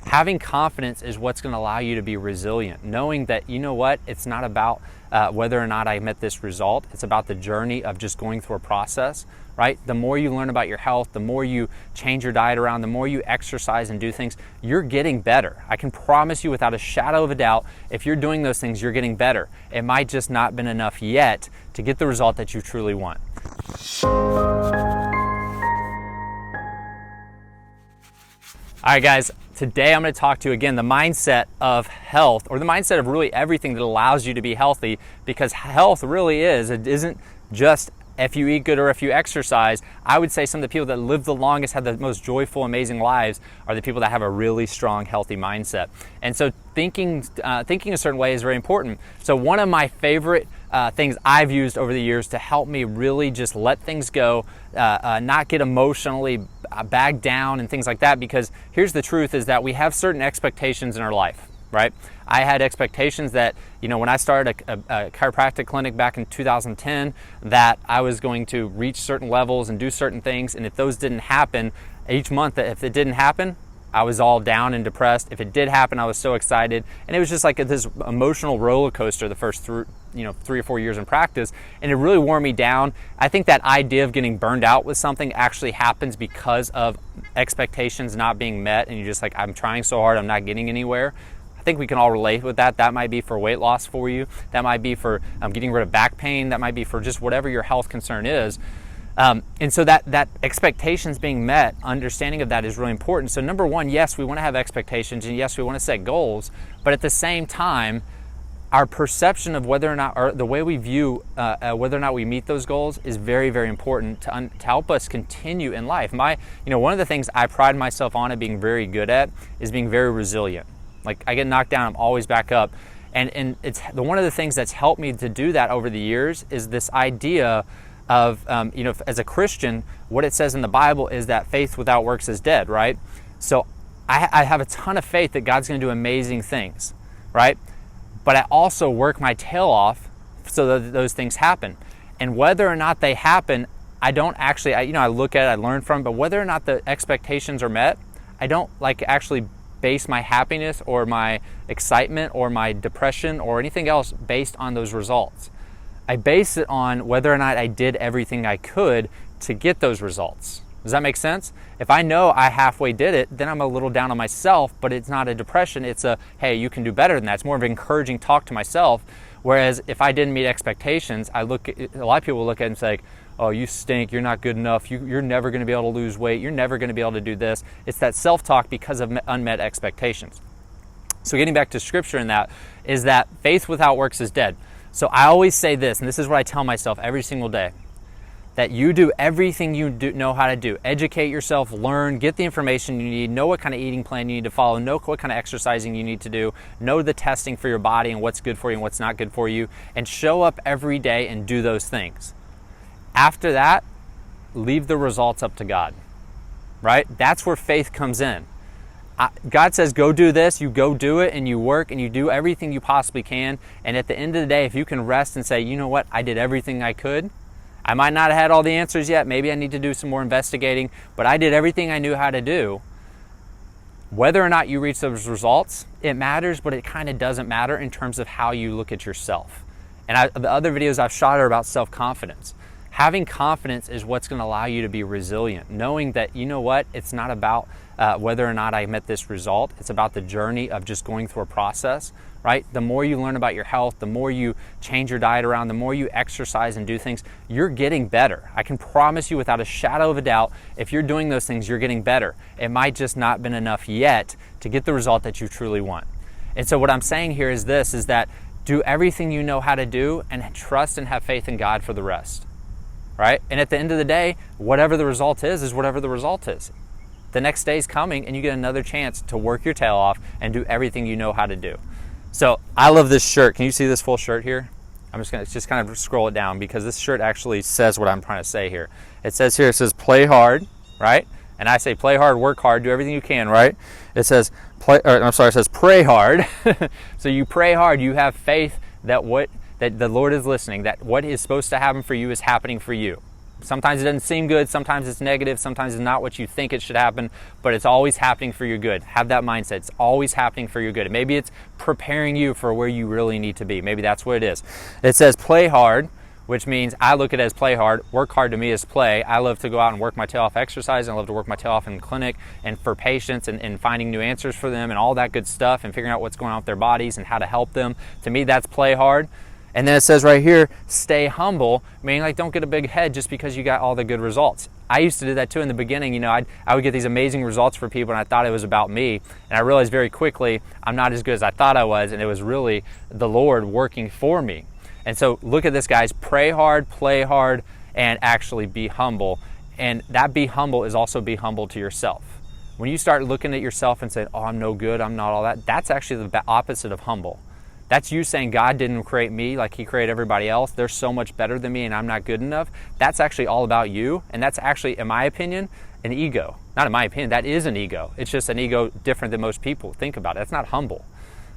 Having confidence is what's going to allow you to be resilient, knowing that, you know what, it's not about whether or not I met this result. It's about the journey of just going through a process, right? The more you learn about your health, the more you change your diet around, the more you exercise and do things, you're getting better. I can promise you without a shadow of a doubt, if you're doing those things, you're getting better. It might just not been enough yet to get the result that you truly want. All right, guys, today I'm going to talk to you again the mindset of health, or the mindset of really everything that allows you to be healthy, because health really it isn't just if you eat good or if you exercise. I would say some of the people that live the longest, have the most joyful, amazing lives are the people that have a really strong, healthy mindset. And so thinking a certain way is very important. So one of my favorite things I've used over the years to help me really just let things go, not get emotionally bagged down and things like that, because here's the truth is that we have certain expectations in our life, right? I had expectations that, when I started a chiropractic clinic back in 2010, that I was going to reach certain levels and do certain things. And if those didn't happen each month, if it didn't happen, I was all down and depressed. If it did happen, I was so excited. And it was just like this emotional roller coaster the first 3 or 4 years in practice. And it really wore me down. I think that idea of getting burned out with something actually happens because of expectations not being met. And you're just like, I'm trying so hard, I'm not getting anywhere. I think we can all relate with that. That might be for weight loss for you. That might be for getting rid of back pain. That might be for just whatever your health concern is. And so that expectations being met, understanding of that is really important. So number one, yes, we want to have expectations, and yes, we want to set goals, but at the same time, our perception of whether or not, or the way we view whether or not we meet those goals is very, very important to help us continue in life. One of the things I pride myself on at being very good at is being very resilient. Like, I get knocked down, I'm always back up. And it's one of the things that's helped me to do that over the years is this idea of, as a Christian, what it says in the Bible is that faith without works is dead, right? So I have a ton of faith that God's going to do amazing things, right? But I also work my tail off so that those things happen. And whether or not they happen, I don't actually, I look at it, I learn from it, but whether or not the expectations are met, I don't actually base my happiness or my excitement or my depression or anything else based on those results. I base it on whether or not I did everything I could to get those results. Does that make sense? If I know I halfway did it, then I'm a little down on myself, but it's not a depression. It's a, hey, you can do better than that. It's more of an encouraging talk to myself. Whereas if I didn't meet expectations, a lot of people look at it and say, oh, you stink, you're not good enough, you're never going to be able to lose weight, you're never going to be able to do this. It's that self-talk because of unmet expectations. So getting back to scripture in that is that faith without works is dead. So I always say this, and this is what I tell myself every single day, that you do everything you know how to do. Educate yourself, learn, get the information you need, know what kind of eating plan you need to follow, know what kind of exercising you need to do, know the testing for your body and what's good for you and what's not good for you, and show up every day and do those things. After that, leave the results up to God, right? That's where faith comes in. God says, go do this, you go do it, and you work, and you do everything you possibly can. And at the end of the day, if you can rest and say, you know what, I did everything I could. I might not have had all the answers yet. Maybe I need to do some more investigating, but I did everything I knew how to do. Whether or not you reach those results, it matters, but it kind of doesn't matter in terms of how you look at yourself. And the other videos I've shot are about self-confidence. Having confidence is what's going to allow you to be resilient, knowing that, you know what, it's not about whether or not I met this result. It's about the journey of just going through a process, right? The more you learn about your health, the more you change your diet around, the more you exercise and do things, you're getting better. I can promise you without a shadow of a doubt, if you're doing those things, you're getting better. It might just not been enough yet to get the result that you truly want. And so what I'm saying here is this, is that do everything you know how to do and trust and have faith in God for the rest. Right? And at the end of the day, whatever the result is whatever the result is. The next day is coming and you get another chance to work your tail off and do everything you know how to do. So I love this shirt. Can you see this full shirt here? I'm just going to kind of scroll it down because this shirt actually says what I'm trying to say here. It says here, it says play hard, right? And I say play hard, work hard, do everything you can, right? It says it says pray hard. So you pray hard, you have faith that the Lord is listening, that what is supposed to happen for you is happening for you. Sometimes it doesn't seem good, sometimes it's negative, sometimes it's not what you think it should happen, but it's always happening for your good. Have that mindset. It's always happening for your good. Maybe it's preparing you for where you really need to be. Maybe that's what it is. It says play hard, which means I look at it as play hard. Work hard to me is play. I love to go out and work my tail off exercise, and I love to work my tail off in the clinic and for patients and finding new answers for them and all that good stuff and figuring out what's going on with their bodies and how to help them. To me, that's play hard. And then it says right here, stay humble, meaning like don't get a big head just because you got all the good results. I used to do that too in the beginning. You know, I would get these amazing results for people and I thought it was about me. And I realized very quickly I'm not as good as I thought I was, and it was really the Lord working for me. And so look at this, guys. Pray hard, play hard, and actually be humble. And that be humble is also be humble to yourself. When you start looking at yourself and saying, oh, I'm no good, I'm not all that, that's actually the opposite of humble. That's you saying God didn't create me like he created everybody else. They're so much better than me and I'm not good enough. That's actually all about you. And that's actually, in my opinion, an ego. Not in my opinion, that is an ego. It's just an ego different than most people think about it. That's not humble.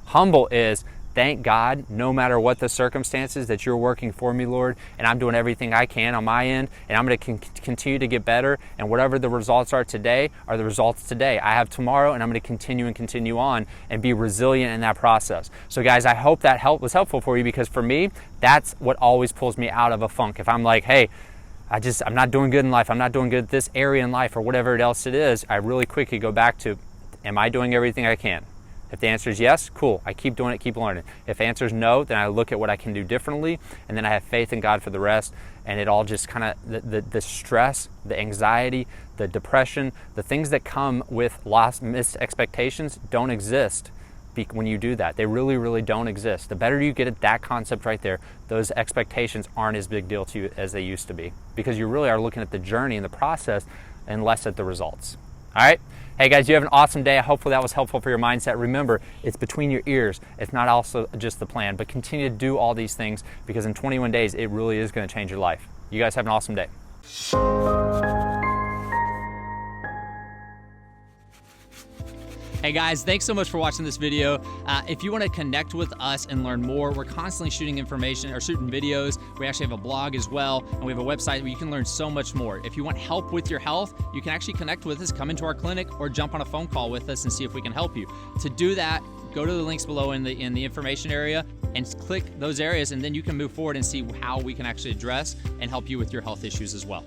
Humble is, thank God, no matter what the circumstances, that you're working for me, Lord, and I'm doing everything I can on my end, and I'm going to continue to get better, and whatever the results are today are the results today. I have tomorrow, and I'm going to continue on and be resilient in that process. So guys, I hope that was helpful for you, because for me, that's what always pulls me out of a funk. If I'm like, hey, I'm not doing good in life, I'm not doing good at this area in life, or whatever else it is, I really quickly go back to, am I doing everything I can? If the answer is yes, cool, I keep doing it, keep learning. If the answer is no, then I look at what I can do differently, and then I have faith in God for the rest, and it all just kind of, the stress, the anxiety, the depression, the things that come with missed expectations don't exist when you do that. They really, really don't exist. The better you get at that concept right there, those expectations aren't as big deal to you as they used to be, because you really are looking at the journey and the process and less at the results. All right? Hey guys, you have an awesome day. Hopefully that was helpful for your mindset. Remember, it's between your ears. It's not also just the plan, but continue to do all these things, because in 21 days, it really is going to change your life. You guys have an awesome day. Hey guys, thanks so much for watching this video. If you want to connect with us and learn more, we're constantly shooting information or shooting videos. We actually have a blog as well, and we have a website where you can learn so much more. If you want help with your health, you can actually connect with us, come into our clinic, or jump on a phone call with us and see if we can help you. To do that, go to the links below in the information area and click those areas, and then you can move forward and see how we can actually address and help you with your health issues as well.